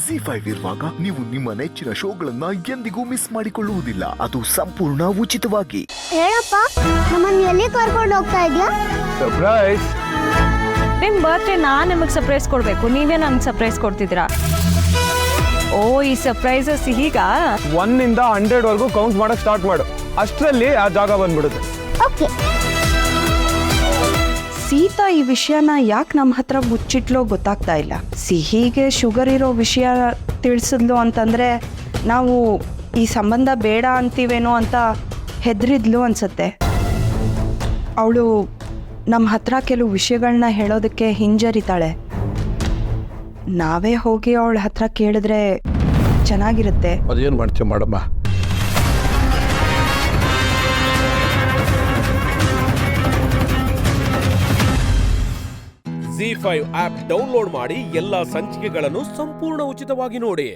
ZEE5 ಇರುವಾಗ ನೀವು ನಿಮ್ಮ ನೆಚ್ಚಿನ ಶೋಗಳನ್ನ ಎಂದಿಗೂ ಮಿಸ್ ಮಾಡಿಕೊಳ್ಳುವುದಿಲ್ಲ. ಅದು ಸಂಪೂರ್ಣ ಉಚಿತವಾಗಿ. ಹೇಳಪ್ಪ, ನಮ್ಮನ್ನ ಎಲ್ಲಿ ಕರ್ಕೊಂಡು ಹೋಗ್ತಾ ಇದ್ಯಾ? ಸರ್ಪ್ರೈಸ್. ನಿಮ್ ಬರ್ತ್ಡೇ ನಾನ್ ನಿಮಗೆ ಸರ್ಪ್ರೈಸ್ ಕೊಡ್ಬೇಕು, ನೀವೇ ನನ್ಗೆ ಸರ್ಪ್ರೈಸ್ ಕೊಡ್ತಿದ್ದೀರಾ? ಓ, ಈ ಸರ್ಪ್ರೈಸಸ್ ಹೀಗ 1 ಇಂದ 100 ವರೆಗೂ ಕೌಂಟ್ ಮಾಡಕ್ ಸ್ಟಾರ್ಟ್ ಮಾಡು. ಅಷ್ಟರಲ್ಲಿ ಆ ಜಾಗ ಬಂದ್ಬಿಡುತ್ತೆ. ಓಕೆ. ಸೀತಾ ಈ ವಿಷಯನ ಯಾಕೆ ನಮ್ಮ ಹತ್ರ ಮುಚ್ಚಿಟ್ಲೋ ಗೊತ್ತಾಗ್ತಾ ಇಲ್ಲ. ಸಿಹಿಗೆ ಶುಗರ್ ಇರೋ ವಿಷಯ ತಿಳಿಸಿದ್ಲು ಅಂತಂದರೆ ನಾವು ಈ ಸಂಬಂಧ ಬೇಡ ಅಂತೀವೇನೋ ಅಂತ ಹೆದರಿದ್ಲು ಅನ್ಸುತ್ತೆ. ಅವಳು ನಮ್ಮ ಹತ್ರ ಕೆಲವು ವಿಷಯಗಳನ್ನ ಹೇಳೋದಕ್ಕೆ ಹಿಂಜರಿತಾಳೆ. ನಾವೇ ಹೋಗಿ ಅವಳ ಹತ್ರ ಕೇಳಿದ್ರೆ ಚೆನ್ನಾಗಿರುತ್ತೆ. ಅದೇನು ಮಾಡ್ತೀವಿ ಮಾಡಮ್ಮ. ZEE5 ಆಪ್ ಡೌನ್ಲೋಡ್ ಮಾಡಿ ಎಲ್ಲಾ ಸಂಚಿಕೆಗಳನ್ನು ಸಂಪೂರ್ಣ ಉಚಿತವಾಗಿ ನೋಡಿ.